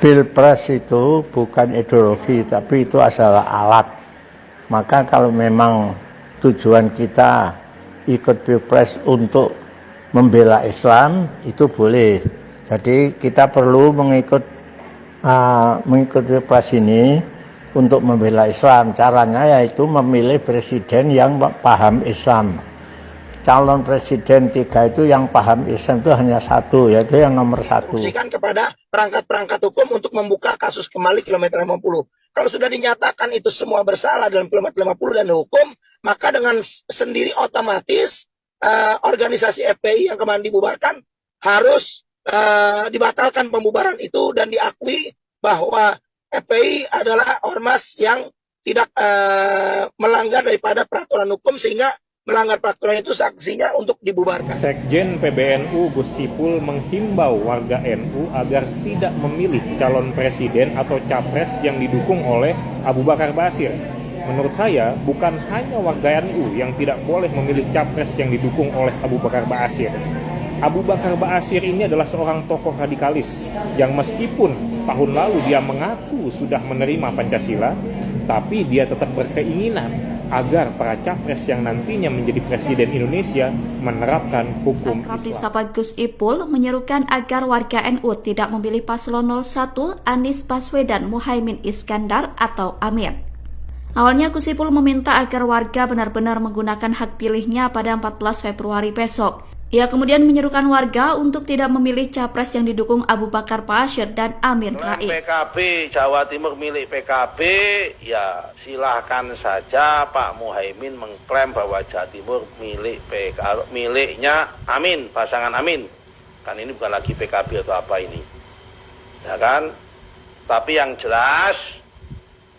Pilpres itu bukan ideologi, tapi itu adalah alat. Maka kalau memang tujuan kita ikut Pilpres untuk membela Islam, itu boleh. Jadi kita perlu mengikut Pilpres ini untuk membela Islam. Caranya yaitu memilih presiden yang paham Islam. Calon presiden 3 itu yang paham Islam itu hanya satu, yaitu yang nomor 1. Fungsikan kepada perangkat-perangkat hukum untuk membuka kasus kembali kilometer 50. Kalau sudah dinyatakan itu semua bersalah dalam kilometer 50 dan hukum, maka dengan sendiri otomatis organisasi FPI yang kemarin dibubarkan harus dibatalkan pembubaran itu dan diakui bahwa FPI adalah ormas yang tidak melanggar daripada peraturan hukum, sehingga melanggar peraturan itu sanksinya untuk dibubarkan. Sekjen PBNU Gus Ipul menghimbau warga NU agar tidak memilih calon presiden atau capres yang didukung oleh Abu Bakar Ba'asyir. Menurut saya, bukan hanya warga NU yang tidak boleh memilih capres yang didukung oleh Abu Bakar Ba'asyir. Abu Bakar Ba'asyir ini adalah seorang tokoh radikalis yang meskipun tahun lalu dia mengaku sudah menerima Pancasila, tapi dia tetap berkeinginan agar para capres yang nantinya menjadi presiden Indonesia menerapkan hukum Akrab Islam. disapa Gus Ipul menyerukan agar warga NU tidak memilih paslon 01 Anies Baswedan Muhaimin Iskandar atau Amin. Awalnya Gus Ipul meminta agar warga benar-benar menggunakan hak pilihnya pada 14 Februari besok. Ia kemudian menyerukan warga untuk tidak memilih capres yang didukung Abu Bakar Ba'asyir dan Amin Rais. PKB Jawa Timur milik PKB, ya silahkan saja Pak Muhaimin mengklaim bahwa Jawa Timur miliknya Amin, pasangan Amin. Kan ini bukan lagi PKB atau apa ini, ya kan? Tapi yang jelas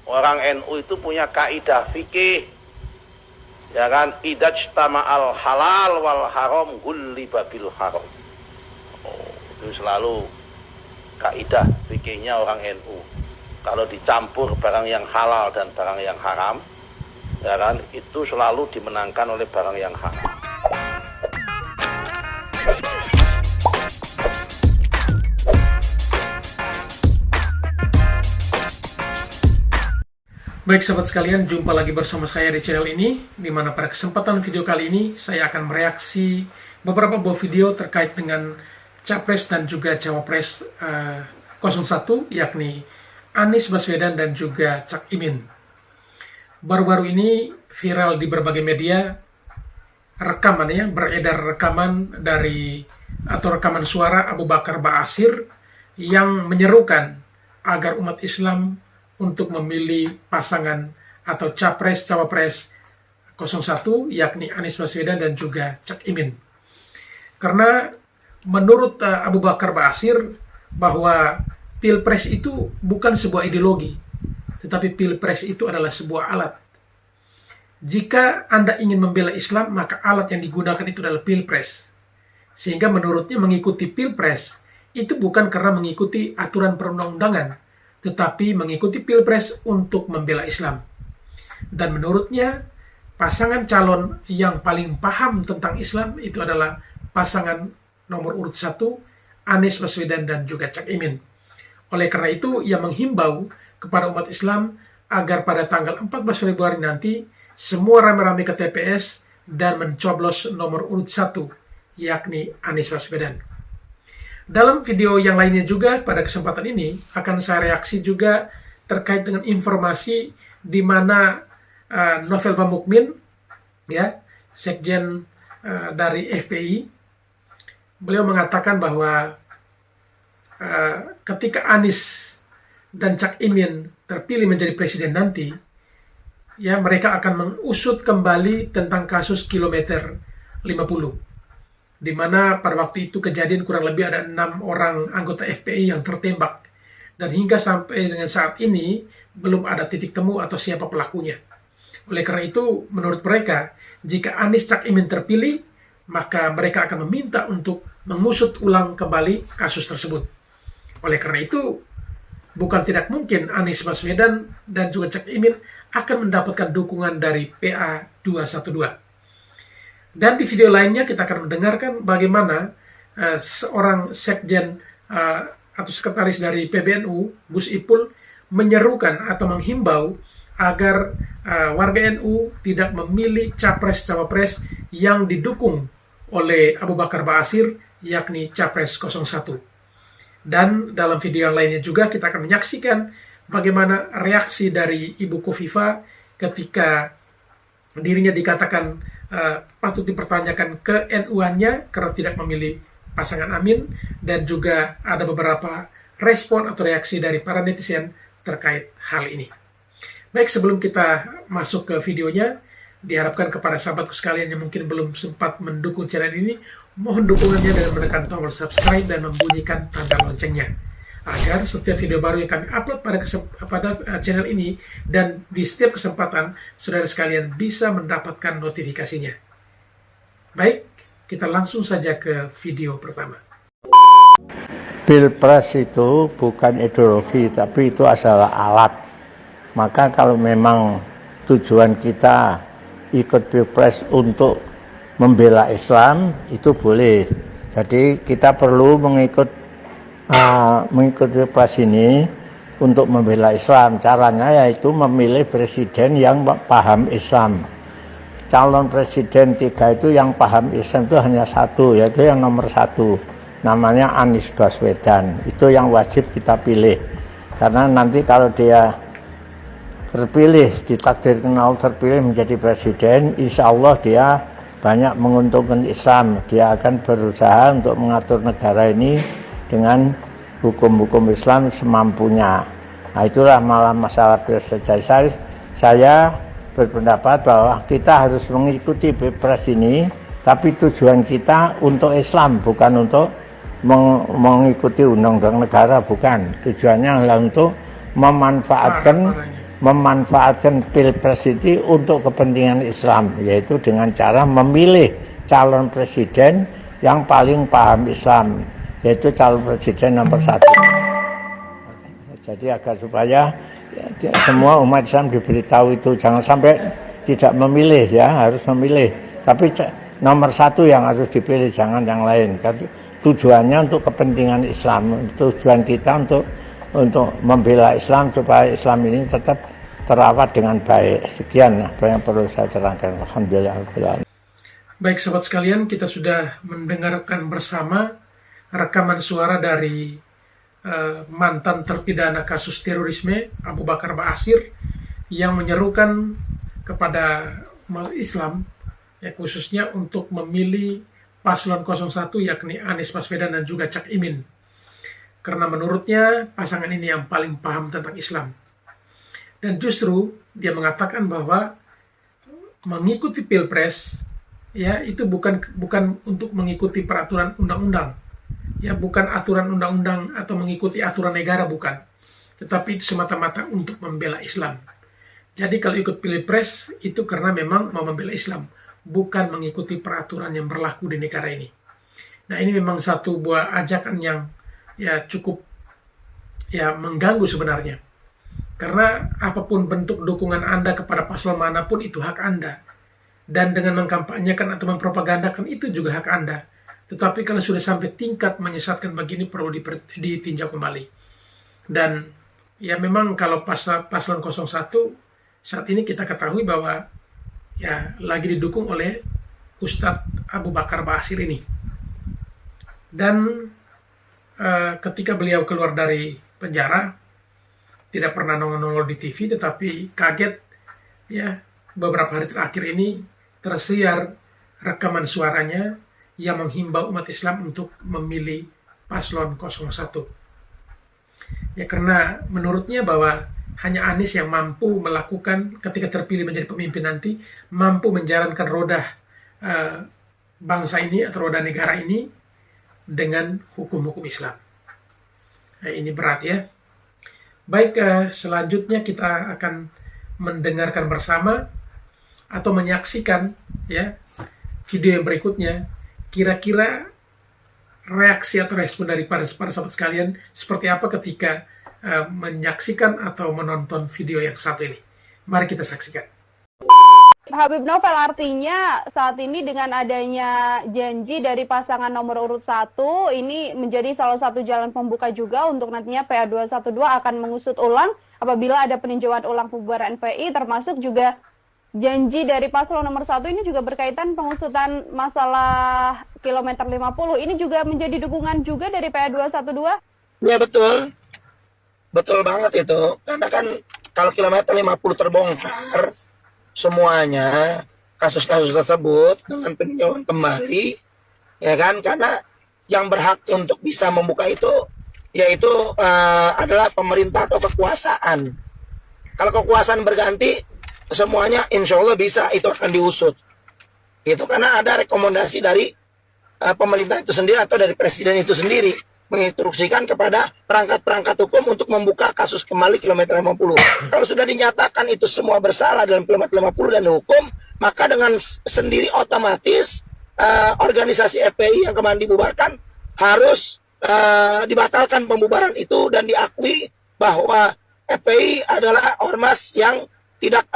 orang NU itu punya kaidah fikih, ya kan, idajtama al halal wal haram gulliba bil haram. Itu selalu kaidah fikihnya orang NU. Kalau dicampur barang yang halal dan barang yang haram, ya kan, itu selalu dimenangkan oleh barang yang haram. Baik sahabat sekalian, jumpa lagi bersama saya di channel ini, di mana pada kesempatan video kali ini saya akan mereaksi beberapa buah video terkait dengan Capres dan juga Cawapres 01, yakni Anies Baswedan dan juga Cak Imin. Baru-baru ini viral di berbagai media rekaman, ya, beredar rekaman dari atau rekaman suara Abu Bakar Ba'asyir yang menyerukan agar umat Islam untuk memilih pasangan atau capres-cawapres 01, yakni Anies Baswedan dan juga Cak Imin. Karena menurut Abu Bakar Ba'asyir bahwa Pilpres itu bukan sebuah ideologi, tetapi Pilpres itu adalah sebuah alat. Jika Anda ingin membela Islam, maka alat yang digunakan itu adalah Pilpres. Sehingga menurutnya mengikuti Pilpres itu bukan karena mengikuti aturan perundang-undangan, tetapi mengikuti Pilpres untuk membela Islam. Dan menurutnya, pasangan calon yang paling paham tentang Islam itu adalah pasangan nomor urut 1, Anies Baswedan dan juga Cak Imin. Oleh karena itu, ia menghimbau kepada umat Islam agar pada tanggal 14 Februari nanti, semua rame-rame ke TPS dan mencoblos nomor urut 1, yakni Anies Baswedan. Dalam video yang lainnya juga pada kesempatan ini akan saya reaksi juga terkait dengan informasi di mana Novel Pamukmin, ya, sekjen dari FPI, beliau mengatakan bahwa ketika Anies dan Cak Imin terpilih menjadi presiden nanti, ya, mereka akan mengusut kembali tentang kasus kilometer 50. Di mana pada waktu itu kejadian kurang lebih ada 6 orang anggota FPI yang tertembak. Dan hingga sampai dengan saat ini, belum ada titik temu atau siapa pelakunya. Oleh karena itu, menurut mereka, jika Anies Cak Imin terpilih, maka mereka akan meminta untuk mengusut ulang kembali kasus tersebut. Oleh karena itu, bukan tidak mungkin Anies Baswedan dan juga Cak Imin akan mendapatkan dukungan dari PA 212. Dan di video lainnya kita akan mendengarkan bagaimana seorang sekjen atau sekretaris dari PBNU, Gus Ipul, menyerukan atau menghimbau agar warga NU tidak memilih capres-cawapres yang didukung oleh Abu Bakar Ba'asyir, yakni Capres 01. Dan dalam video yang lainnya juga kita akan menyaksikan bagaimana reaksi dari Ibu Kofifa ketika dirinya dikatakan patut dipertanyakan ke NU-annya karena tidak memilih pasangan Amin, dan juga ada beberapa respon atau reaksi dari para netizen terkait hal ini. Baik, sebelum kita masuk ke videonya, diharapkan kepada sahabatku sekalian yang mungkin belum sempat mendukung channel ini, mohon dukungannya dengan menekan tombol subscribe dan membunyikan tanda loncengnya, agar setiap video baru yang kami upload pada channel ini dan di setiap kesempatan, saudara sekalian bisa mendapatkan notifikasinya. Baik, kita langsung saja ke video pertama. Pilpres itu bukan ideologi, tapi itu adalah alat. Maka kalau memang tujuan kita ikut Pilpres untuk membela Islam, itu boleh. Jadi kita perlu mengikut Pilpres ini untuk membela Islam. Caranya yaitu memilih presiden yang paham Islam. Calon presiden 3 itu yang paham Islam itu hanya satu, yaitu yang nomor 1. Namanya Anies Baswedan. Itu yang wajib kita pilih. Karena nanti kalau dia terpilih, ditakdirkan Allah terpilih menjadi presiden, insya Allah dia banyak menguntungkan Islam. Dia akan berusaha untuk mengatur negara ini dengan hukum-hukum Islam semampunya. Nah, itulah malah masalah pilpres. Saya berpendapat bahwa kita harus mengikuti pilpres ini, tapi tujuan kita untuk Islam, bukan untuk mengikuti undang-undang negara, bukan. Tujuannya adalah untuk memanfaatkan pilpres itu untuk kepentingan Islam, yaitu dengan cara memilih calon presiden yang paling paham Islam, yaitu calon presiden nomor 1. Jadi agar supaya semua umat Islam diberitahu itu, jangan sampai tidak memilih, ya harus memilih, tapi nomor 1 yang harus dipilih, jangan yang lain. Tujuannya untuk kepentingan Islam, tujuan kita untuk membela Islam supaya Islam ini tetap terawat dengan baik. Sekian apa yang perlu saya terangkan. Alhamdulillah. Baik sahabat sekalian, kita sudah mendengarkan bersama rekaman suara dari mantan terpidana kasus terorisme Abu Bakar Ba'asyir yang menyerukan kepada umat Islam, ya khususnya untuk memilih paslon 01, yakni Anies Baswedan dan juga Cak Imin, karena menurutnya pasangan ini yang paling paham tentang Islam. Dan justru dia mengatakan bahwa mengikuti pilpres, ya itu bukan untuk mengikuti peraturan undang-undang, ya bukan aturan undang-undang atau mengikuti aturan negara, bukan, tetapi itu semata-mata untuk membela Islam. Jadi kalau ikut pilpres itu karena memang mau membela Islam, bukan mengikuti peraturan yang berlaku di negara ini. Nah, ini memang satu buah ajakan yang ya cukup ya mengganggu sebenarnya. Karena apapun bentuk dukungan Anda kepada paslon manapun itu hak Anda. Dan dengan mengkampanyekan atau mempropagandakan itu juga hak Anda. Tetapi kalau sudah sampai tingkat menyesatkan begini, perlu ditinjau kembali. Dan ya memang kalau paslon 01 saat ini kita ketahui bahwa ya lagi didukung oleh Ustadz Abu Bakar Ba'asyir ini. Dan ketika beliau keluar dari penjara, tidak pernah nongol-nongol di TV, tetapi kaget ya beberapa hari terakhir ini tersiar rekaman suaranya yang menghimbau umat Islam untuk memilih paslon 01. Ya karena menurutnya bahwa hanya Anies yang mampu melakukan ketika terpilih menjadi pemimpin nanti, mampu menjalankan roda bangsa ini atau roda negara ini dengan hukum-hukum Islam. Nah, ini berat ya. Baik, selanjutnya kita akan mendengarkan bersama atau menyaksikan ya video yang berikutnya. Kira-kira reaksi atau respon dari para sahabat sekalian seperti apa ketika menyaksikan atau menonton video yang satu ini. Mari kita saksikan. Habib Novel, artinya saat ini dengan adanya janji dari pasangan nomor urut 1, ini menjadi salah satu jalan pembuka juga untuk nantinya PA212 akan mengusut ulang apabila ada peninjauan ulang pembubaran FPI, termasuk juga janji dari paslon nomor 1 ini juga berkaitan pengusutan masalah kilometer 50. Ini juga menjadi dukungan juga dari PA212? Ya betul. Betul banget itu. Karena kan kalau kilometer 50 terbongkar, semuanya kasus-kasus tersebut dengan peninjauan kembali, ya kan, karena yang berhak untuk bisa membuka itu yaitu adalah pemerintah atau kekuasaan. Kalau kekuasaan berganti, semuanya insya Allah bisa, itu akan diusut. Itu karena ada rekomendasi dari pemerintah itu sendiri atau dari presiden itu sendiri menginstruksikan kepada perangkat-perangkat hukum untuk membuka kasus kembali kilometer 50. Kalau sudah dinyatakan itu semua bersalah dalam kilometer 50 dan hukum, maka dengan sendiri otomatis organisasi FPI yang kemarin dibubarkan harus dibatalkan pembubaran itu dan diakui bahwa FPI adalah ormas yang tidak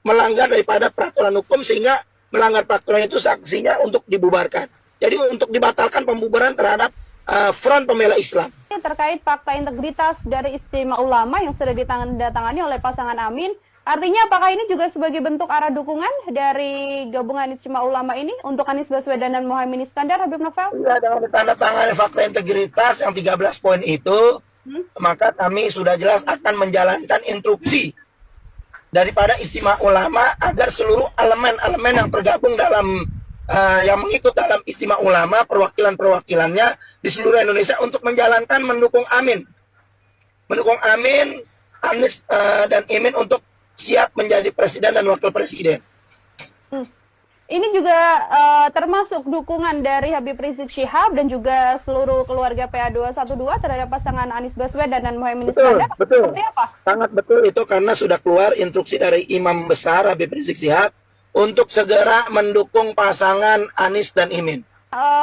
melanggar daripada peraturan hukum, sehingga melanggar peraturan itu sanksinya untuk dibubarkan. Jadi untuk dibatalkan pembubaran terhadap Front Pembela Islam. Terkait fakta integritas dari Istimewa Ulama yang sudah ditandatangani oleh pasangan Amin, artinya apakah ini juga sebagai bentuk arah dukungan dari gabungan Istimewa Ulama ini untuk Anies Baswedan dan Muhaimin Iskandar, Habib Novel? Ya, dengan ditandatangani fakta integritas yang 13 poin itu, maka kami sudah jelas akan menjalankan instruksi daripada Istimewa Ulama agar seluruh elemen-elemen yang tergabung dalam yang mengikut dalam Istimewa Ulama, perwakilan-perwakilannya di seluruh Indonesia untuk menjalankan mendukung Amin, Anies dan Imin untuk siap menjadi presiden dan wakil presiden. Ini juga termasuk dukungan dari Habib Rizik Syihab dan juga seluruh keluarga PA212 terhadap pasangan Anies Baswedan dan Muhaimin Iskandar. Betul. Seperti apa? Sangat betul itu, karena sudah keluar instruksi dari Imam Besar Habib Rizik Syihab untuk segera mendukung pasangan Anies dan Imin.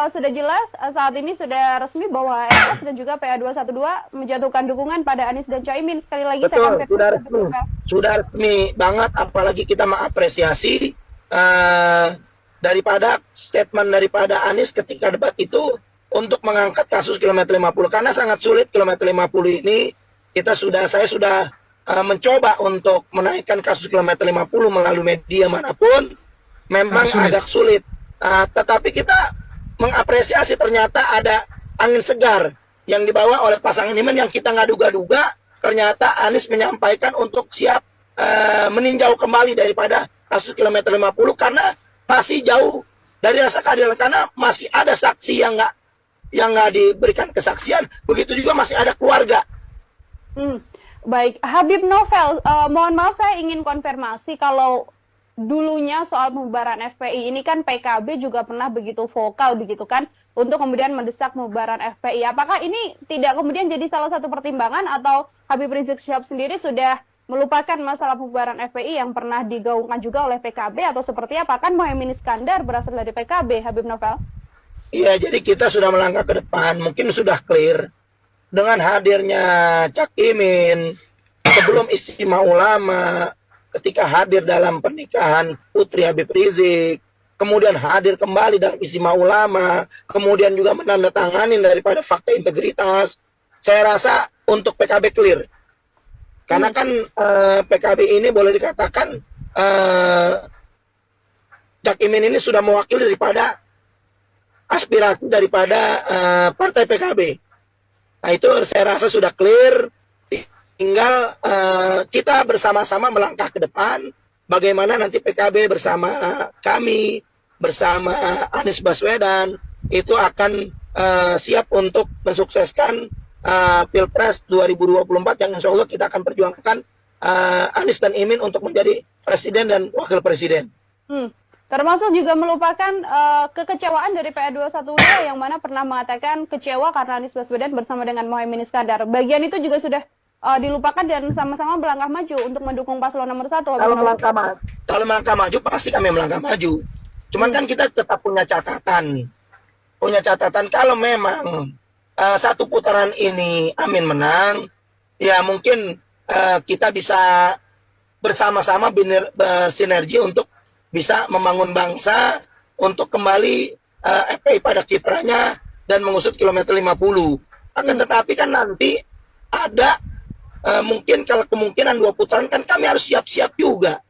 Sudah jelas saat ini sudah resmi bahwa NS dan juga PA212 menjatuhkan dukungan pada Anies dan Caimin. Sekali lagi Betul, saya sudah resmi banget, apalagi kita mengapresiasi daripada statement daripada Anies ketika debat itu untuk mengangkat kasus kilometer 50, karena sangat sulit kilometer 50 ini. Saya sudah mencoba untuk menaikkan kasus kilometer 50 melalui media manapun, memang agak sulit. Tetapi kita mengapresiasi ternyata ada angin segar yang dibawa oleh pasangan Imin yang kita nggak duga-duga. Ternyata Anies menyampaikan untuk siap meninjau kembali daripada kasus kilometer 50 karena masih jauh dari rasa keadilan, karena masih ada saksi yang nggak diberikan kesaksian. Begitu juga masih ada keluarga. Baik, Habib Novel, mohon maaf saya ingin konfirmasi kalau dulunya soal pembubaran FPI ini kan PKB juga pernah begitu vokal begitu kan untuk kemudian mendesak pembubaran FPI. Apakah ini tidak kemudian jadi salah satu pertimbangan atau Habib Rizik Syihab sendiri sudah melupakan masalah pembubaran FPI yang pernah digaungkan juga oleh PKB atau seperti apa? Kan Muhaimin Iskandar berasal dari PKB, Habib Novel. Iya, jadi kita sudah melangkah ke depan, mungkin sudah clear. Dengan hadirnya Cak Imin, sebelum Istimewa Ulama, ketika hadir dalam pernikahan Putri Habib Rizik, kemudian hadir kembali dalam Istimewa Ulama, kemudian juga menandatangani daripada fakta integritas, saya rasa untuk PKB clear. Karena kan PKB ini boleh dikatakan Cak Imin ini sudah mewakili daripada aspirasi daripada partai PKB. Nah itu saya rasa sudah clear, tinggal kita bersama-sama melangkah ke depan, bagaimana nanti PKB bersama kami, bersama Anies Baswedan, itu akan siap untuk mensukseskan Pilpres 2024 yang insya Allah kita akan perjuangkan Anies dan Imin untuk menjadi presiden dan wakil presiden. Termasuk juga melupakan kekecewaan dari PA212 yang mana pernah mengatakan kecewa karena Anies Baswedan bersama dengan Muhaimin Iskandar. Bagian itu juga sudah dilupakan dan sama-sama melangkah maju untuk mendukung paslon nomor 1. Kalau melangkah maju pasti kami melangkah maju. Cuman kan kita tetap punya catatan. Kalau memang satu putaran ini Amin menang, ya mungkin kita bisa bersama-sama bersinergi untuk bisa membangun bangsa, untuk kembali FPI pada kiprahnya dan mengusut kilometer 50. Akan tetapi kan nanti ada mungkin kalau kemungkinan 2 putaran kan kami harus siap-siap juga.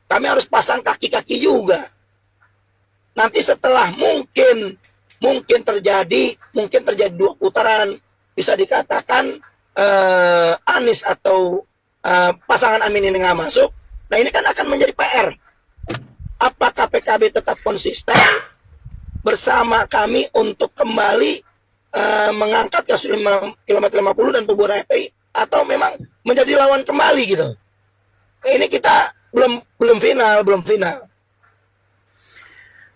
Kami harus pasang kaki-kaki juga. Nanti setelah mungkin terjadi 2 putaran, bisa dikatakan Anies atau pasangan Amin ini nggak masuk. Nah ini kan akan menjadi PR. Apakah PKB tetap konsisten bersama kami untuk kembali mengangkat kasus kilometer 50 dan pembubaran FPI, atau memang menjadi lawan kembali gitu? Ini kita belum final.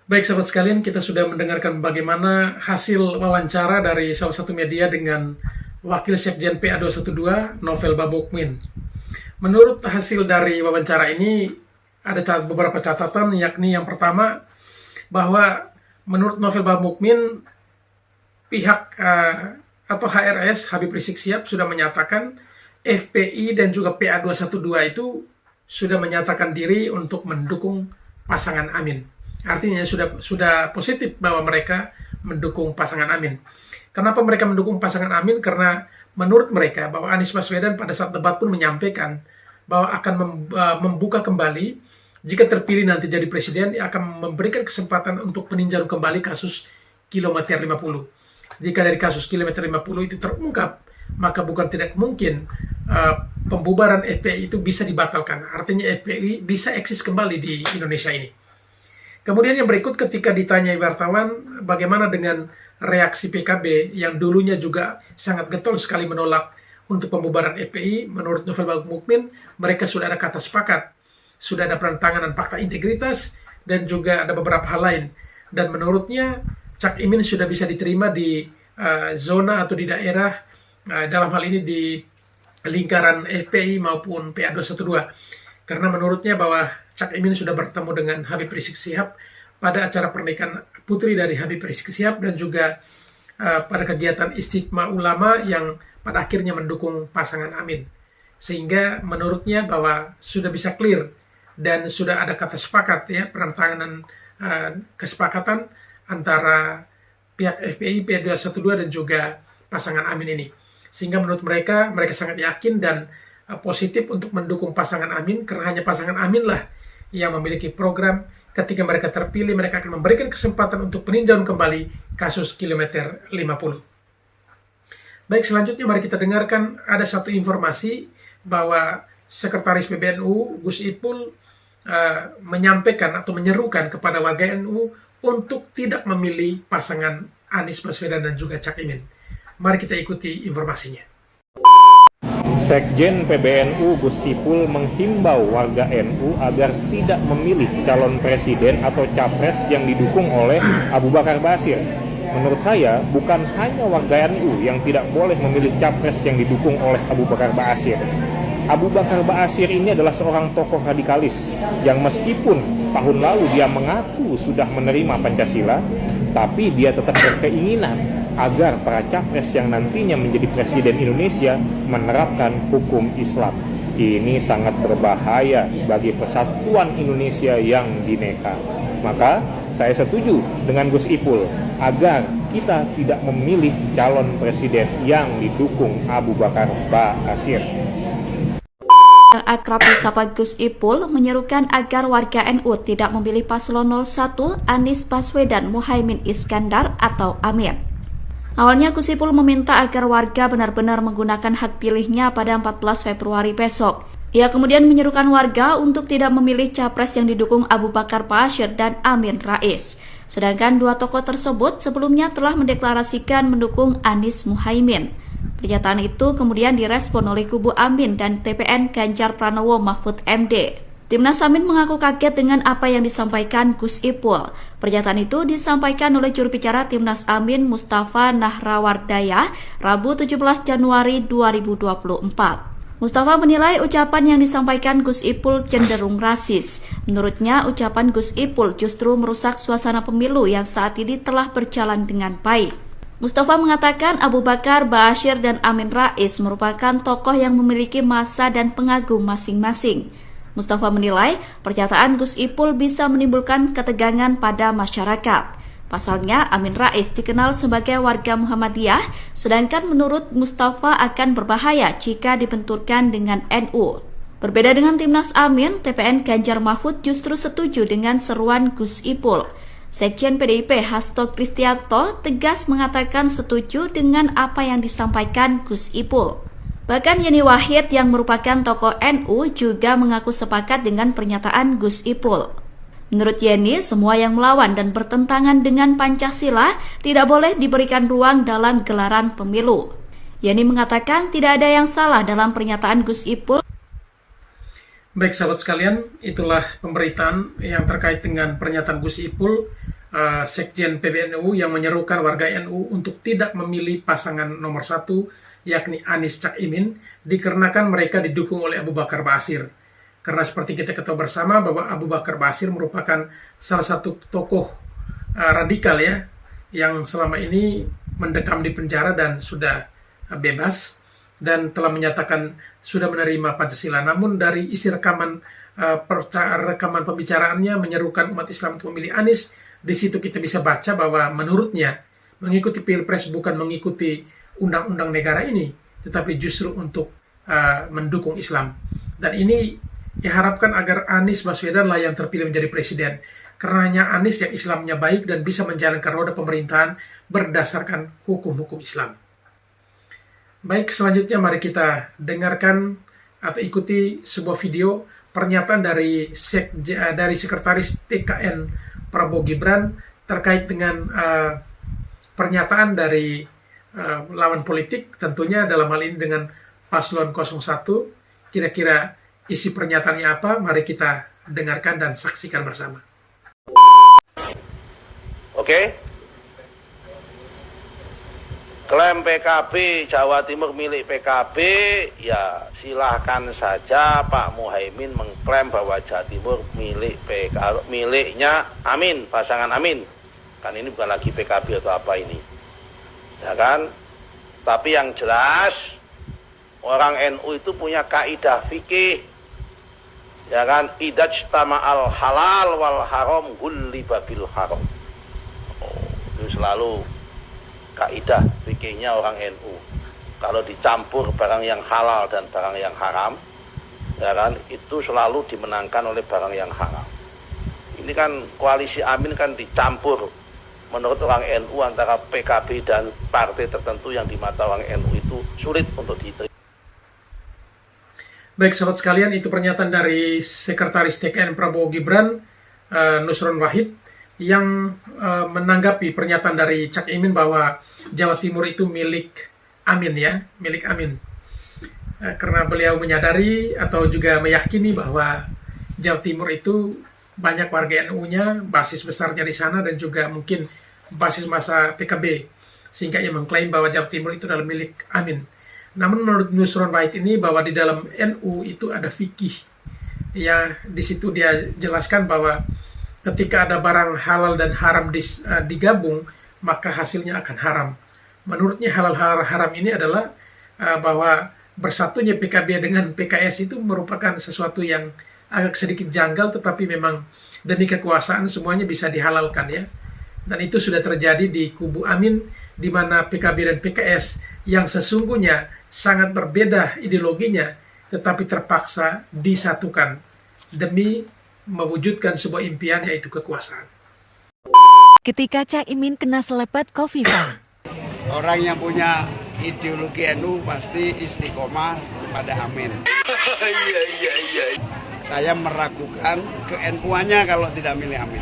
Baik sahabat sekalian, kita sudah mendengarkan bagaimana hasil wawancara dari salah satu media dengan Wakil Sekjen PA212, Novel Bamukmin. Menurut hasil dari wawancara ini, ada beberapa catatan, yakni yang pertama, bahwa menurut Novel Bamukmin, pihak atau HRS, Habib Rizik Syihab, sudah menyatakan FPI dan juga PA212 itu sudah menyatakan diri untuk mendukung pasangan Amin. Artinya sudah positif bahwa mereka mendukung pasangan Amin. Kenapa mereka mendukung pasangan Amin? Karena menurut mereka bahwa Anies Baswedan pada saat debat pun menyampaikan bahwa akan membuka kembali, jika terpilih nanti jadi presiden, akan memberikan kesempatan untuk peninjauan kembali kasus kilometer 50. Jika dari kasus kilometer 50 itu terungkap, maka bukan tidak mungkin pembubaran FPI itu bisa dibatalkan. Artinya FPI bisa eksis kembali di Indonesia ini. Kemudian yang berikut, ketika ditanyai wartawan bagaimana dengan reaksi PKB yang dulunya juga sangat getol sekali menolak untuk pembubaran FPI, menurut Novel Bamukmin, mereka sudah ada kata sepakat, sudah ada perantangan fakta integritas, dan juga ada beberapa hal lain. Dan menurutnya, Cak Imin sudah bisa diterima di zona atau di daerah, dalam hal ini di lingkaran FPI maupun PA212. Karena menurutnya bahwa Cak Imin sudah bertemu dengan Habib Rizik Syihab pada acara pernikahan putri dari Habib Rizik Syihab, dan juga pada kegiatan Istimewa Ulama yang pada akhirnya mendukung pasangan Amin. Sehingga menurutnya bahwa sudah bisa clear dan sudah ada kata sepakat, ya, perantangan kesepakatan antara pihak FPI, PA212 dan juga pasangan Amin ini. Sehingga menurut mereka sangat yakin dan positif untuk mendukung pasangan Amin, karena hanya pasangan Amin lah yang memiliki program. Ketika mereka terpilih, mereka akan memberikan kesempatan untuk peninjauan kembali kasus kilometer 50. Baik, selanjutnya mari kita dengarkan ada satu informasi bahwa Sekretaris PBNU Gus Ipul menyampaikan atau menyerukan kepada warga NU untuk tidak memilih pasangan Anies Baswedan dan juga Cak Imin. Mari kita ikuti informasinya. Sekjen PBNU Gus Ipul menghimbau warga NU agar tidak memilih calon presiden atau capres yang didukung oleh Abu Bakar Basir. Menurut saya, bukan hanya warga NU yang tidak boleh memilih capres yang didukung oleh Abu Bakar Basir. Abu Bakar Basir ini adalah seorang tokoh radikalis yang meskipun tahun lalu dia mengaku sudah menerima Pancasila, tapi dia tetap berkeinginan agar para capres yang nantinya menjadi presiden Indonesia menerapkan hukum Islam. Ini sangat berbahaya bagi persatuan Indonesia yang bineka. Maka saya setuju dengan Gus Ipul agar kita tidak memilih calon presiden yang didukung Abu Bakar Basir. Akrab disapa Gus Ipul menyerukan agar warga NU tidak memilih paslon 01 Anies Baswedan Muhaimin Iskandar atau Amin. Awalnya Gus Ipul meminta agar warga benar-benar menggunakan hak pilihnya pada 14 Februari besok. Ia kemudian menyerukan warga untuk tidak memilih capres yang didukung Abu Bakar Basir dan Amin Rais. Sedangkan dua tokoh tersebut sebelumnya telah mendeklarasikan mendukung Anies Muhaimin. Pernyataan itu kemudian direspon oleh kubu Amin dan TPN Ganjar Pranowo Mahfud MD. Timnas Amin mengaku kaget dengan apa yang disampaikan Gus Ipul. Pernyataan itu disampaikan oleh juru bicara Timnas Amin Mustafa Nahrawardaya Rabu 17 Januari 2024. Mustafa menilai ucapan yang disampaikan Gus Ipul cenderung rasis. Menurutnya, ucapan Gus Ipul justru merusak suasana pemilu yang saat ini telah berjalan dengan baik. Mustafa mengatakan Abu Bakar Ba'asyir dan Amin Rais merupakan tokoh yang memiliki massa dan pengagum masing-masing. Mustafa menilai pernyataan Gus Ipul bisa menimbulkan ketegangan pada masyarakat. Pasalnya, Amin Rais dikenal sebagai warga Muhammadiyah, sedangkan menurut Mustafa akan berbahaya jika dibenturkan dengan NU. Berbeda dengan Timnas Amin, TPN Ganjar Mahfud justru setuju dengan seruan Gus Ipul. Sekjen PDIP Hasto Kristianto tegas mengatakan setuju dengan apa yang disampaikan Gus Ipul. Bahkan Yeni Wahid yang merupakan tokoh NU juga mengaku sepakat dengan pernyataan Gus Ipul. Menurut Yeni, semua yang melawan dan bertentangan dengan Pancasila tidak boleh diberikan ruang dalam gelaran pemilu. Yeni mengatakan tidak ada yang salah dalam pernyataan Gus Ipul. Baik sahabat sekalian, itulah pemberitaan yang terkait dengan pernyataan Gus Ipul, Sekjen PBNU yang menyerukan warga NU untuk tidak memilih pasangan nomor 1, yakni Anies Cak Imin, dikarenakan mereka didukung oleh Abu Bakar Ba'asyir. Karena seperti kita ketahui bersama bahwa Abu Bakar Ba'asyir merupakan salah satu tokoh radikal ya, yang selama ini mendekam di penjara dan sudah bebas, dan telah menyatakan sudah menerima Pancasila. Namun dari isi rekaman pembicaraannya menyerukan umat Islam untuk memilih Anies, di situ kita bisa baca bahwa menurutnya mengikuti Pilpres bukan mengikuti undang-undang negara ini, tetapi justru untuk mendukung Islam. Dan ini diharapkan agar Anies Baswedan lah yang terpilih menjadi presiden. Karenanya Anies yang Islamnya baik dan bisa menjalankan roda pemerintahan berdasarkan hukum-hukum Islam. Baik, selanjutnya mari kita dengarkan atau ikuti sebuah video pernyataan dari Sekretaris TKN Prabowo Gibran terkait dengan pernyataan dari lawan politik, tentunya dalam hal ini dengan Paslon 01. Kira-kira isi pernyataannya apa? Mari kita dengarkan dan saksikan bersama. Oke. Klaim PKB Jawa Timur milik PKB, ya silahkan saja Pak Muhaimin mengklaim bahwa Jawa Timur miliknya Amin, pasangan Amin. Kan ini bukan lagi PKB atau apa ini, ya kan? Tapi yang jelas orang NU itu punya kaidah fikih, ya kan? Idajtama al halal wal haram gulliba bil haram. Itu selalu kaidah fikihnya orang NU. Kalau dicampur barang yang halal dan barang yang haram, ya kan, itu selalu dimenangkan oleh barang yang haram. Ini kan koalisi Amin kan dicampur menurut orang NU antara PKB dan partai tertentu yang di mata orang NU itu sulit untuk diterima. Baik sahabat sekalian, itu pernyataan dari Sekretaris TKN Prabowo Gibran, Nusron Wahid, yang menanggapi pernyataan dari Cak Imin bahwa Jawa Timur itu milik Amin ya, milik Amin. Karena beliau menyadari atau juga meyakini bahwa Jawa Timur itu banyak warga NU-nya, basis besarnya di sana dan juga mungkin basis masa PKB, sehingga ia mengklaim bahwa Jawa Timur itu adalah milik Amin. Namun menurut Nusron Wahid ini bahwa di dalam NU itu ada fikih. Ya, di situ dia jelaskan bahwa ketika ada barang halal dan haram digabung, maka hasilnya akan haram. Menurutnya halal haram ini adalah bahwa bersatunya PKB dengan PKS itu merupakan sesuatu yang agak sedikit janggal, tetapi memang demi kekuasaan semuanya bisa dihalalkan ya. Dan itu sudah terjadi di kubu Amin, di mana PKB dan PKS yang sesungguhnya sangat berbeda ideologinya, tetapi terpaksa disatukan demi mewujudkan sebuah impian, yaitu kekuasaan. Ketika Cak Imin kena selepet Khofifah, orang yang punya ideologi NU pasti istiqomah pada Amin. Saya meragukan ke NU-nya kalau tidak milih Amin.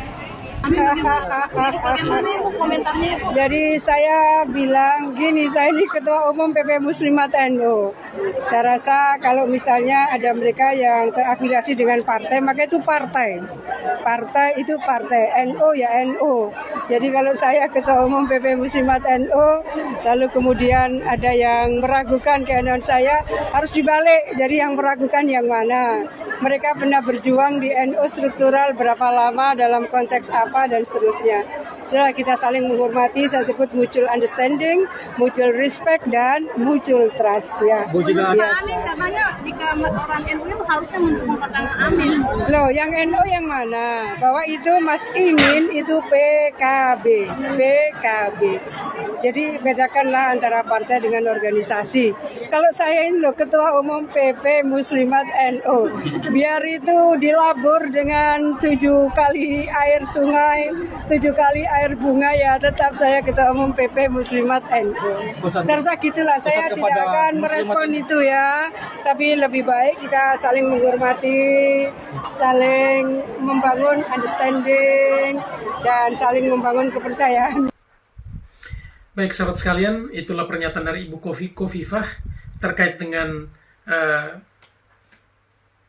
Jadi saya bilang gini, saya ini Ketua Umum PP Muslimat NU. Saya rasa kalau misalnya ada mereka yang terafiliasi dengan partai, maka itu partai. Partai itu partai, NU ya NU. Jadi kalau saya Ketua Umum PP Muslimat NU, lalu kemudian ada yang meragukan ke-NU saya, harus dibalik. Jadi yang meragukan yang mana? Mereka pernah berjuang di NU struktural berapa lama dalam konteks apa dan seterusnya. Setelah kita saling menghormati, saya sebut mutual understanding, mutual respect, dan mutual trust. Ya. Bu juga biasa. Katanya jika orang NU itu harusnya mendukung pasangan Amin. Loh, yang NU yang mana? Bahwa itu Mas Imin itu PKB. Jadi bedakanlah antara partai dengan organisasi. Kalau saya ini loh Ketua Umum PP Muslimat NU. Biar itu dilabur dengan 7 kali air sungai, 7 kali air bunga, ya tetap saya Ketua Umum PP Muslimat NU. Saya rasa gitulah, saya tidak akan merespon itu ya. Tapi lebih baik kita saling menghormati, saling membangun understanding, dan saling membangun kepercayaan. Baik sahabat sekalian, itulah pernyataan dari Ibu Khofifah terkait dengan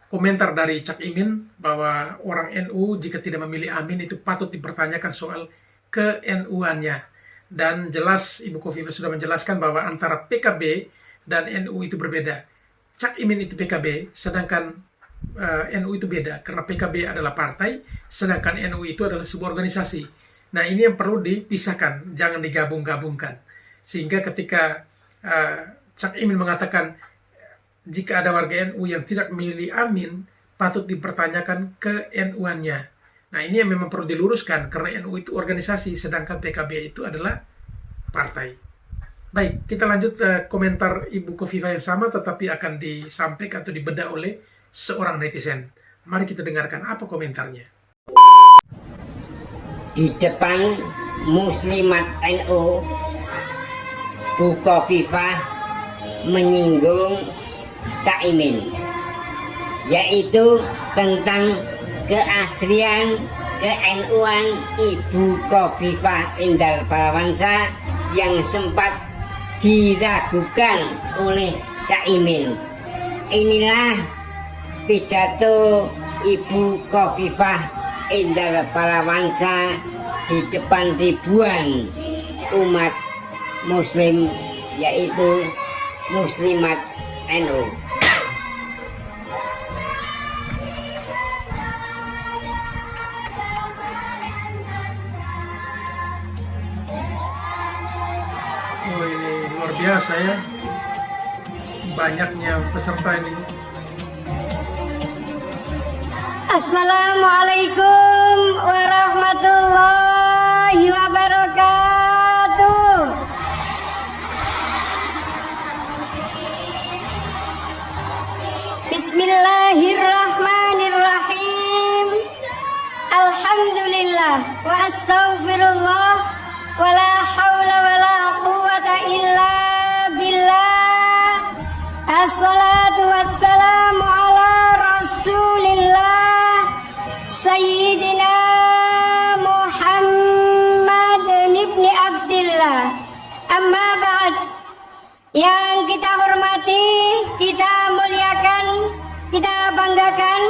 komentar dari Cak Imin bahwa orang NU jika tidak memilih Amin itu patut dipertanyakan soal ke-NU-annya. Dan jelas Ibu Khofifah sudah menjelaskan bahwa antara PKB dan NU itu berbeda. Cak Imin itu PKB, sedangkan NU itu beda, karena PKB adalah partai, sedangkan NU itu adalah sebuah organisasi. Nah, ini yang perlu dipisahkan, jangan digabung-gabungkan. Sehingga ketika Cak Imin mengatakan jika ada warga NU yang tidak memilih Amin, patut dipertanyakan ke NU-annya. Nah, ini yang memang perlu diluruskan, karena NU itu organisasi, sedangkan PKB itu adalah partai. Baik, kita lanjut komentar Ibu Khofifah yang sama, tetapi akan disampaikan atau dibedah oleh seorang netizen. Mari kita dengarkan apa komentarnya. Di depan Muslimat NU, Bu Khofifah menyinggung Cak Imin, yaitu tentang keaslian ke-NU-an Ibu Khofifah Indar Parawansa yang sempat diragukan oleh Cak Imin. Inilah pidato Ibu Khofifah Indar Parawansa di depan ribuan umat muslim, yaitu Muslimat NU. Oh, ini luar biasa ya, banyaknya peserta ini. Assalamualaikum warahmatullahi wabarakatuh. Bismillahirrahmanirrahim. Alhamdulillah wa astaghfirullah wa la hawla wa la quwwata illa billah. Assalatu wassalamu ala rasulillah Sayyidina Muhammad ibn Abdillah. Amma ba'd. Yang kita hormati, kita muliakan, kita banggakan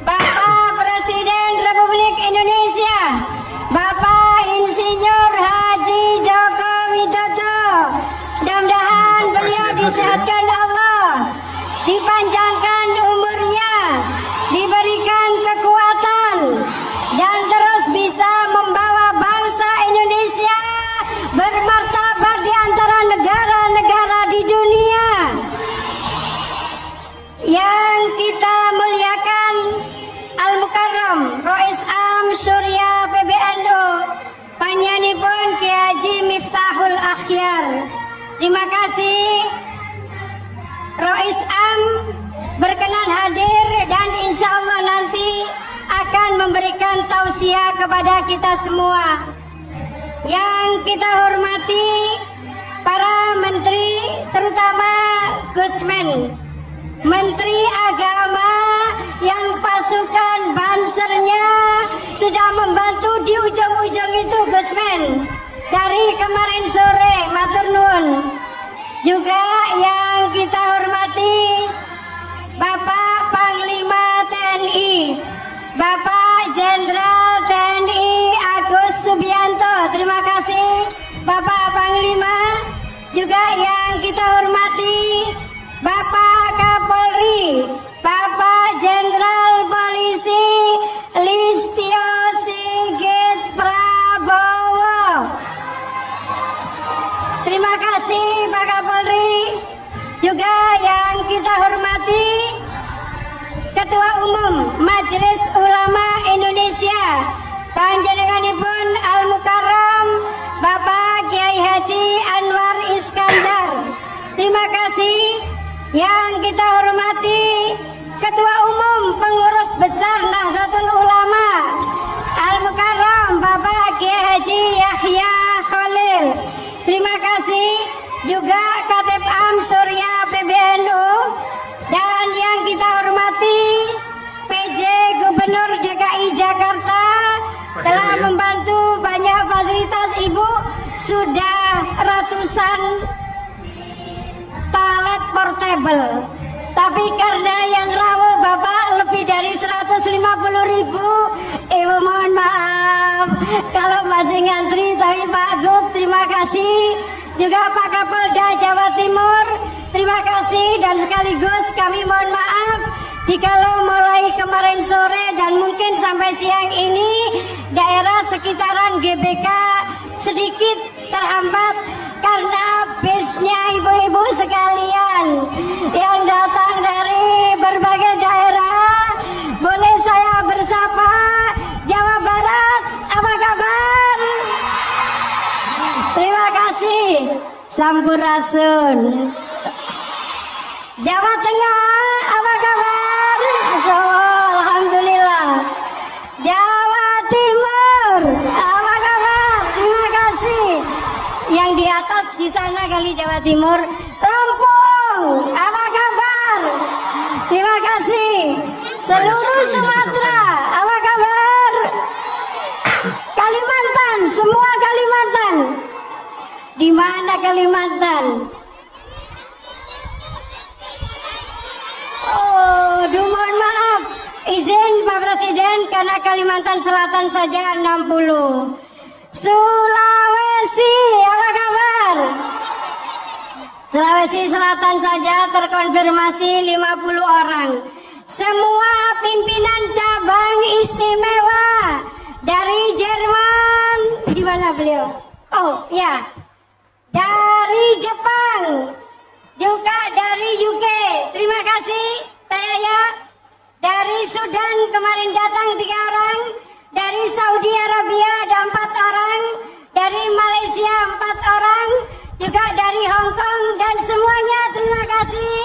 Bapak Presiden Republik Indonesia, Bapak Insinyur Haji Joko Widodo. Mudah-mudahan beliau disehatkan Allah, dipanjangkan umurnya, diberikan kekuatan, dan terus bisa membawa bangsa Indonesia bermartabat di antara negara-negara di dunia. Yang kita muliakan Al-Mukarram Rais Am Surya PBNU panjenenganipun Ki Haji Miftahul Akhyar. Terima kasih Rais Am berkenan hadir dan insya Allah nanti akan memberikan tausiah kepada kita semua. Yang kita hormati para menteri, terutama Gusmen, Menteri Agama yang pasukan bansernya sudah membantu di ujung-ujung itu Gusmen dari kemarin sore, matur nuwun. Juga yang kita hormati Bapak Panglima TNI, Bapak Jenderal TNI Agus Subianto. Terima kasih Bapak Panglima. Juga yang kita hormati Bapak Kapolri, Bapak Jenderal Polisi Listio Sigit Prabowo. kita hormati Ketua Umum Majelis Ulama Indonesia panjenenganipun Al Mukarram Bapak Kiai Haji Anwar Iskandar. Terima kasih. Yang kita hormati Ketua Umum Pengurus Besar Nahdlatul Ulama Al Mukarram Bapak Kiai Haji Yahya Khalil. Terima kasih juga Katib Am Surya PBNU. Dan yang kita hormati PJ Gubernur DKI Jakarta telah membantu banyak fasilitas. Ibu sudah ratusan toilet portable, tapi karena yang rawuh Bapak lebih dari 150.000, Ibu mohon maaf kalau masih ngantri. Tapi Pak Gub terima kasih, juga Pak Kapolda Jawa Timur terima kasih, dan sekaligus kami mohon maaf jikalau mulai kemarin sore dan mungkin sampai siang ini daerah sekitaran GBK sedikit terhambat karena bisnya ibu-ibu sekalian yang datang dari berbagai daerah. Boleh saya bersapa Jawa Barat, apa kabar? Terima kasih. Sampurasun. Jawa Tengah, apa kabar? Masya Allah, alhamdulillah. Jawa Timur, apa kabar? Terima kasih. Yang di atas di sana kali Jawa Timur. Lampung, apa kabar? Terima kasih. Seluruh Sumatera, apa kabar? Kalimantan, semua Kalimantan. Di mana Kalimantan? Oh, mohon maaf. Izin Pak Presiden, karena Kalimantan Selatan saja 60. Sulawesi, apa kabar? Sulawesi Selatan saja terkonfirmasi 50 orang. Semua pimpinan cabang istimewa dari Jerman. Di mana beliau? Oh, ya. Dari Jepang. Juga dari UK. Terima kasih. Saya dari Sudan kemarin datang 3 orang. Dari Saudi Arabia ada 4 orang. Dari Malaysia 4 orang. Juga dari Hong Kong. Dan semuanya terima kasih.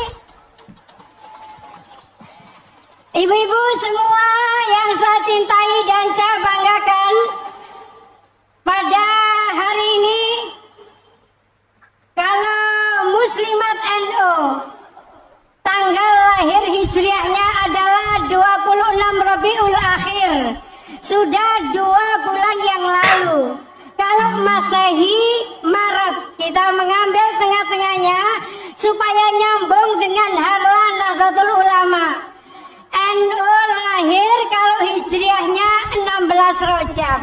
Ibu-ibu semua yang saya cintai dan saya banggakan, pada hari ini kalau Muslimat NU tanggal lahir hijriahnya adalah 26 Rabiul Akhir, sudah 2 bulan yang lalu. Kalau Masehi Maret, kita mengambil tengah-tengahnya supaya nyambung dengan Harlan Nahdlatul Ulama. NU lahir kalau hijriahnya 16 Rajab.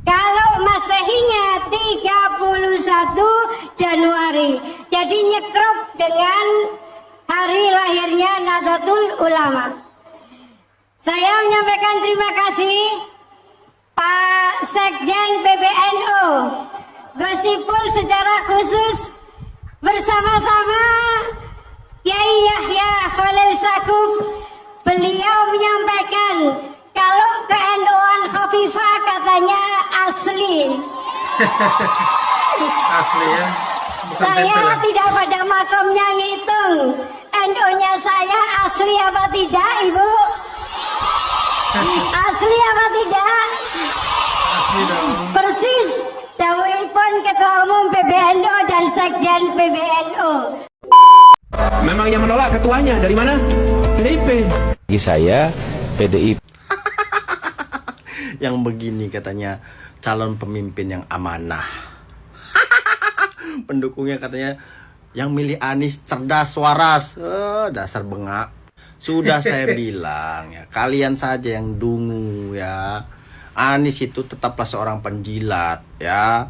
Kalau Masehinya 31 Januari. Jadi nyekrop dengan hari lahirnya Nahdlatul Ulama. Saya menyampaikan terima kasih Pak Sekjen PBNU, Gusipul secara khusus bersama-sama Kiai Yahya Khalil Sakuf. Beliau menyampaikan kalau ke-NU-an Khofifah katanya asli. Asli ya. Saya tidak pada makamnya ngitung NU-nya saya asli apa tidak, Ibu? Asli apa tidak? Asli dong. Persis dawuhipun Ketua Umum PBNU dan Sekjen PBNU. Memang yang menolak ketuanya dari mana? PDIP. Bagi saya PDIP. Yang begini katanya calon pemimpin yang amanah. Pendukungnya katanya yang milih Anies cerdas waras. Dasar bengak. Sudah saya bilang ya, kalian saja yang dungu ya. Anies itu tetaplah seorang penjilat ya.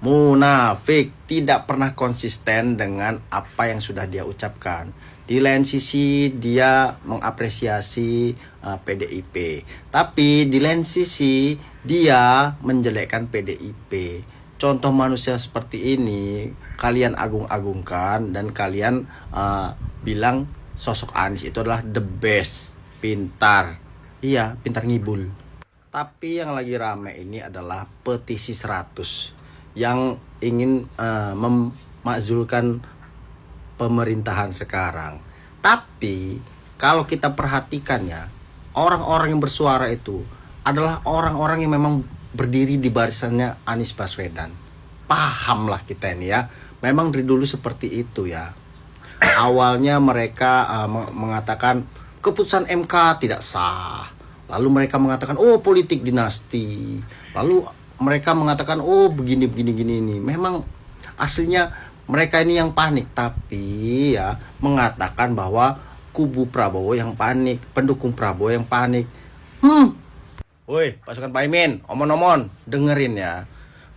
Munafik, tidak pernah konsisten dengan apa yang sudah dia ucapkan. Di lain sisi dia mengapresiasi PDIP, tapi di lain sisi dia menjelekkan PDIP. contoh manusia seperti ini kalian agung-agungkan dan kalian bilang sosok Anies itu adalah the best, pintar. Iya, pintar ngibul. Tapi yang lagi rame ini adalah petisi 100 yang ingin memakzulkan pemerintahan sekarang. Tapi kalau kita perhatikan ya, orang-orang yang bersuara itu adalah orang-orang yang memang berdiri di barisannya Anies Baswedan. Pahamlah kita ini ya. Memang dari dulu seperti itu ya. Awalnya mereka mengatakan keputusan MK tidak sah. Lalu mereka mengatakan oh politik dinasti. Lalu mereka mengatakan oh begini ini. Memang aslinya mereka ini yang panik, tapi ya mengatakan bahwa kubu Prabowo yang panik, pendukung Prabowo yang panik. Woi, pasukan Pak Imin, omon-omon, dengerin ya.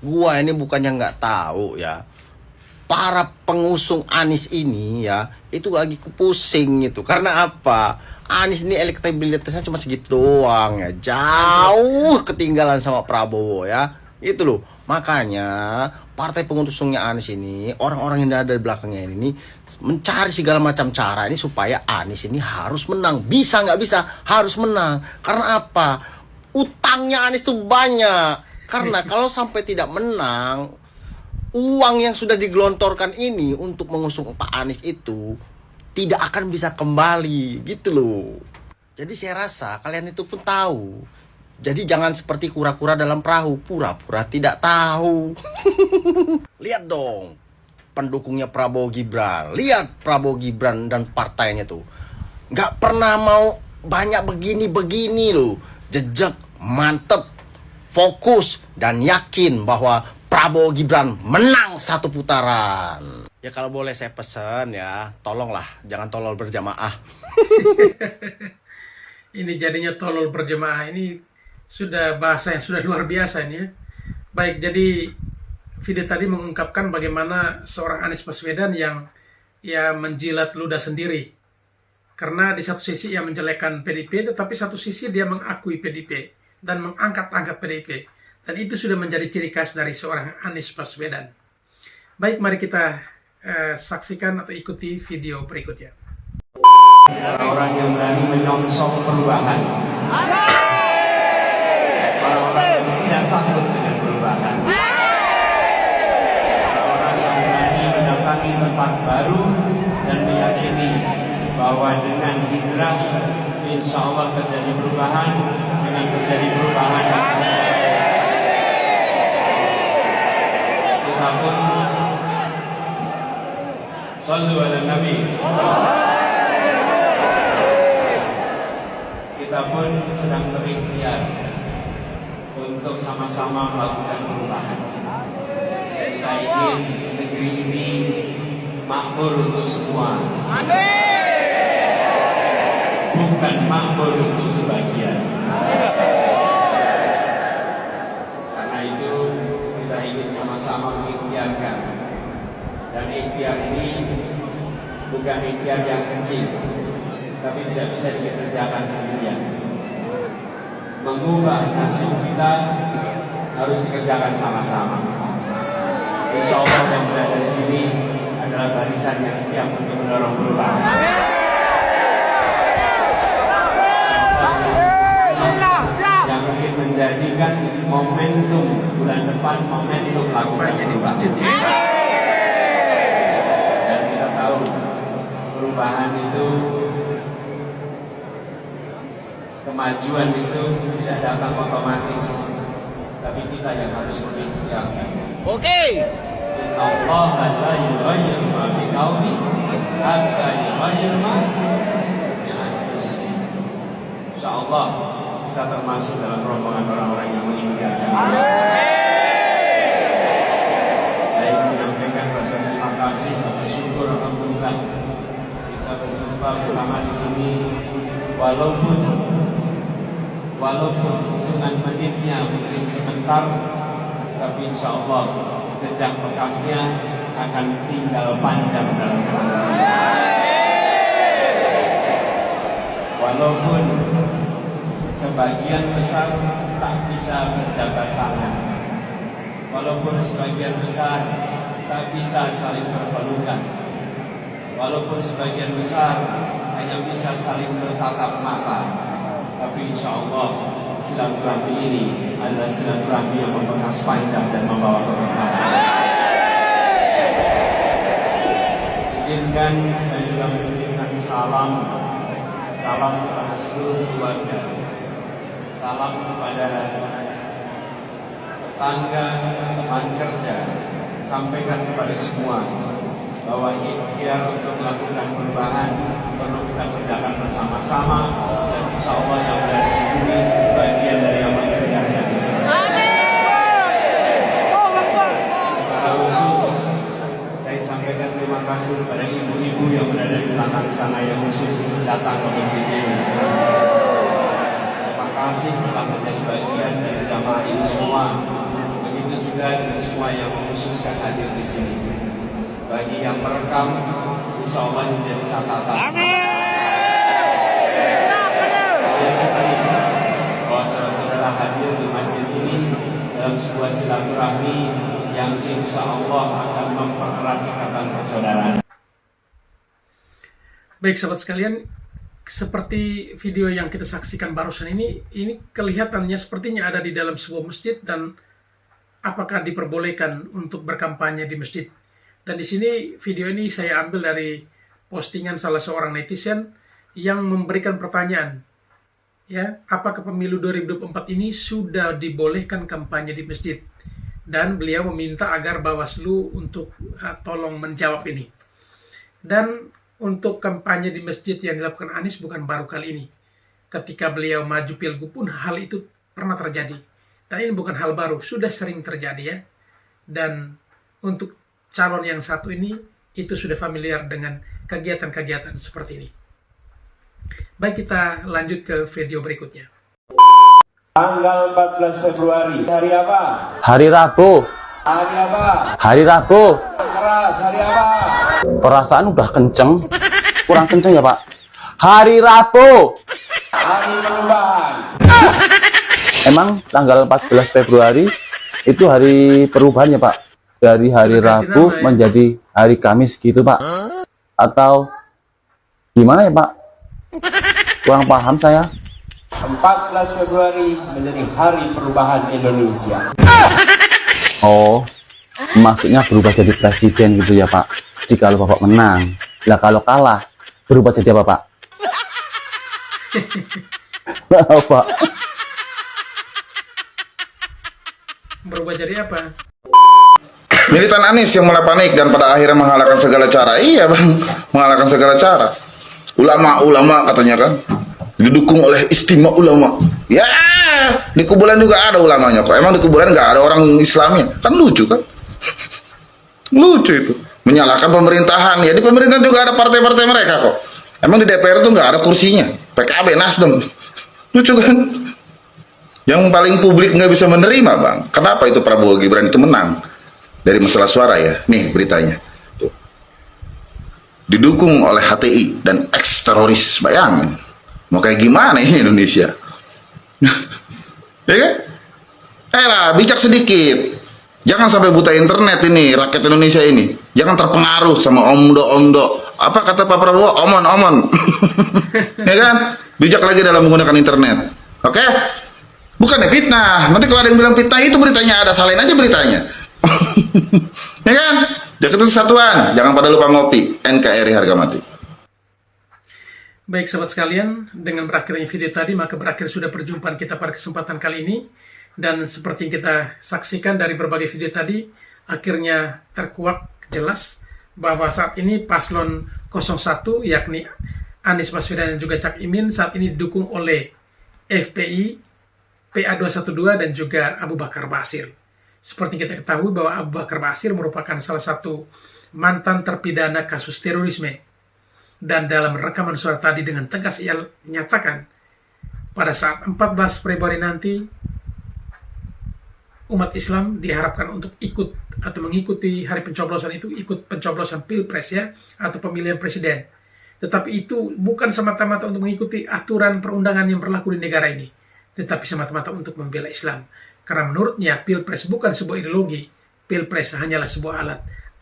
Gua ini bukannya nggak tahu ya. Para pengusung Anies ini ya, itu lagi pusing gitu. Karena apa? Anies ini elektabilitasnya cuma segitu doang ya. Jauh ketinggalan sama Prabowo ya. Itu loh. Makanya partai pengusungnya Anies ini, orang-orang yang ada di belakangnya ini mencari segala macam cara ini supaya Anies ini harus menang. Bisa nggak bisa, harus menang. Karena apa? Utangnya Anies tuh banyak. Karena kalau sampai tidak menang, uang yang sudah digelontorkan ini untuk mengusung Pak Anies itu tidak akan bisa kembali gitu loh. Jadi saya rasa kalian itu pun tahu. Jadi jangan seperti kura-kura dalam perahu, pura-pura tidak tahu. Lihat dong pendukungnya Prabowo Gibran. Lihat Prabowo Gibran dan partainya tuh. Gak pernah mau banyak begini-begini loh. Jejak, mantep, fokus, dan yakin bahwa Prabowo Gibran menang 1 putaran. Ya kalau boleh saya pesan ya, tolonglah jangan tolol berjamaah. Ini jadinya tolol berjamaah, ini sudah bahasa yang sudah luar biasa ini ya. Baik, jadi video tadi mengungkapkan bagaimana seorang Anies Baswedan yang ya menjilat ludah sendiri. Karena di satu sisi ia menjelekkan PDIP, tetapi satu sisi dia mengakui PDIP dan mengangkat-angkat PDIP. Dan itu sudah menjadi ciri khas dari seorang Anies Baswedan. Baik, mari kita saksikan atau ikuti video berikutnya. Orang yang berani menyongsong perubahan. Orang-orang yang tidak takut dengan perubahan. Orang-orang yang berani mendatangi tempat baru dan meyakini bahwa dengan hijrah insya Allah terjadi perubahan. Dengan terjadi perubahan kita pun shallu ala Nabi. Kita pun sedang berikhtiar untuk sama-sama melakukan perubahan. Kita ingin negeri ini makmur untuk semua. Bukan makmur untuk sebagian. Karena itu kita ingin sama-sama mengikhtiarkan. Dan ikhtiar ini bukan ikhtiar yang kecil, tapi tidak bisa dikerjakan sendirian. Mengubah nasib kita harus dikerjakan sama-sama. Insya Allah yang berada di sini adalah barisan yang siap untuk mendorong perubahan. Yang ingin menjadikan momentum bulan depan momentum lakukan perubahan. Dan kita tahu perubahan itu, kemajuan itu tidak datang otomatis, tapi kita yang harus berikhtiar. Oke. Allah la yughayyiru ma biqaumin hatta yughayyiru ma bi anfusihim. Insyaallah kita termasuk dalam rombongan orang-orang yang mengikhtiarkan. Saya ingin menyampaikan rasa terima kasih, rasa syukur, alhamdulillah bisa berjumpa bersama di sini, walaupun hitungan menitnya mungkin sebentar, tapi insya Allah jejak bekasnya akan tinggal panjang dalam kenangan. Walaupun sebagian besar tak bisa berjabat tangan, walaupun sebagian besar tak bisa saling berpelukan, walaupun sebagian besar hanya bisa saling bertatap mata, tapi insya Allah silaturahmi ini adalah silaturahmi yang membekas panjang dan membawa keberkahan. Izinkan saya juga menitipkan salam kepada seluruh keluarga, salam kepada tetangga, teman kerja, sampaikan kepada semua bahwa ikhtiar untuk melakukan perubahan perlu kita kerjakan bersama-sama, dan insya Allah yang berada di sini bagian dari yang mengerjakan. Secara khusus saya sampaikan terima kasih kepada ibu-ibu yang berada di belakang sana yang khusus datang ke masjid ini. Terima kasih telah menjadi bagian dari jamaah ini semua. Begitu juga dengan semua yang mengkhususkan hadir di sini. Bagi yang merekam, insya Allah menjadi catatan. Bahwa saudara-saudara hadir di masjid ini dalam sebuah silaturahmi yang insya Allah akan mempererat ikatan persaudaraan. Baik sahabat sekalian, seperti video yang kita saksikan barusan ini kelihatannya sepertinya ada di dalam sebuah masjid, dan apakah diperbolehkan untuk berkampanye di masjid. Dan di sini video ini saya ambil dari postingan salah seorang netizen yang memberikan pertanyaan, ya, apakah pemilu 2024 ini sudah dibolehkan kampanye di masjid? Dan beliau meminta agar Bawaslu untuk tolong menjawab ini. Dan untuk kampanye di masjid yang dilakukan Anies bukan baru kali ini. Ketika beliau maju pilgub pun hal itu pernah terjadi. Dan ini bukan hal baru, sudah sering terjadi ya. Dan untuk calon yang satu ini, itu sudah familiar dengan kegiatan-kegiatan seperti ini. Baik, kita lanjut ke video berikutnya. Tanggal 14 Februari, hari apa? Hari Rabu. Hari apa? Hari Rabu. Keras, hari apa? Perasaan udah kenceng. Kurang kenceng ya, Pak? Hari Rabu. Hari perubahan. Emang tanggal 14 Februari itu hari perubahan ya, Pak? Dari hari Rabu menjadi hari Kamis gitu, Pak? Atau gimana ya, Pak? Kurang paham saya. 14 Februari menjadi hari perubahan Indonesia. Oh, maksudnya berubah jadi presiden gitu ya, Pak? Jika Bapak menang. Lah kalau kalah, berubah jadi apa, Pak? Pak. Berubah jadi apa? Militan Anies yang mulai panik dan pada akhirnya menghalalkan segala cara. Iya, Bang, menghalalkan segala cara. Ulama katanya kan, didukung oleh istimewa ulama. Ya, di kuburan juga ada ulamanya kok. Emang di kuburan nggak ada orang Islamnya? Kan lucu kan? Lucu itu. Menyalahkan pemerintahan. Ya di pemerintahan juga ada partai-partai mereka kok. Emang di DPR itu nggak ada kursinya? PKB, Nasdem. Lucu kan? Yang paling publik nggak bisa menerima, Bang. Kenapa itu Prabowo Gibran itu menang? Dari masalah suara ya. Nih beritanya. Tuh. Didukung oleh HTI dan ex-teroris. Bayangin. Mau kayak gimana ini Indonesia? Ya kan? Bijak sedikit. Jangan sampai buta internet ini, rakyat Indonesia ini. Jangan terpengaruh sama omdo-omdo. Apa kata Pak Prabowo? Omon. Ya kan? Bijak lagi dalam menggunakan internet. Oke? Bukannya fitnah. Nanti kalau ada yang bilang fitnah itu beritanya ada, salahin aja beritanya. Ya kan? Jaga kesatuan. Jangan pada lupa ngopi. NKRI harga mati. Baik sahabat sekalian, dengan berakhirnya video tadi maka berakhir sudah perjumpaan kita pada kesempatan kali ini. Dan seperti yang kita saksikan dari berbagai video tadi, akhirnya terkuak jelas bahwa saat ini paslon 01 yakni Anies Baswedan dan juga Cak Imin saat ini didukung oleh FPI, PA212 dan juga Abu Bakar Basir. Seperti kita ketahui bahwa Abu Bakar Basir merupakan salah satu mantan terpidana kasus terorisme. Dan dalam rekaman suara tadi dengan tegas ia menyatakan pada saat 14 Februari nanti umat Islam diharapkan untuk ikut atau mengikuti hari pencoblosan itu, ikut pencoblosan pilpres ya, atau pemilihan presiden. Tetapi itu bukan semata-mata untuk mengikuti aturan perundangan yang berlaku di negara ini, tetapi semata-mata untuk membela Islam. Karena menurutnya Pilpres bukan sebuah ideologi, Pilpres hanyalah sebuah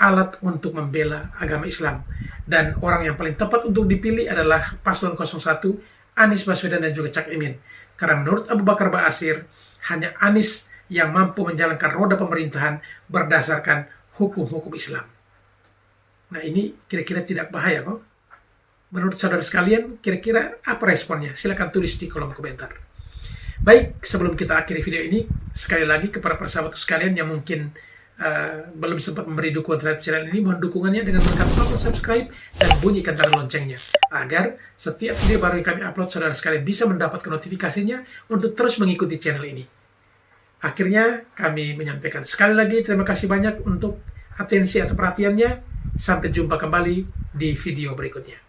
alat untuk membela agama Islam. Dan orang yang paling tepat untuk dipilih adalah paslon 01, Anies Baswedan dan juga Cak Imin. Karena menurut Abu Bakar Ba'asyir, hanya Anies yang mampu menjalankan roda pemerintahan berdasarkan hukum-hukum Islam. Nah, ini kira-kira tidak bahaya kok? Menurut saudara sekalian, kira-kira apa responnya? Silahkan tulis di kolom komentar. Baik, sebelum kita akhiri video ini, sekali lagi kepada para sahabat sekalian yang mungkin belum sempat memberi dukungan terhadap channel ini, mohon dukungannya dengan menekan tombol subscribe dan bunyikan tanda loncengnya, agar setiap video baru yang kami upload, saudara sekalian bisa mendapatkan notifikasinya untuk terus mengikuti channel ini. Akhirnya, kami menyampaikan sekali lagi terima kasih banyak untuk atensi atau perhatiannya. Sampai jumpa kembali di video berikutnya.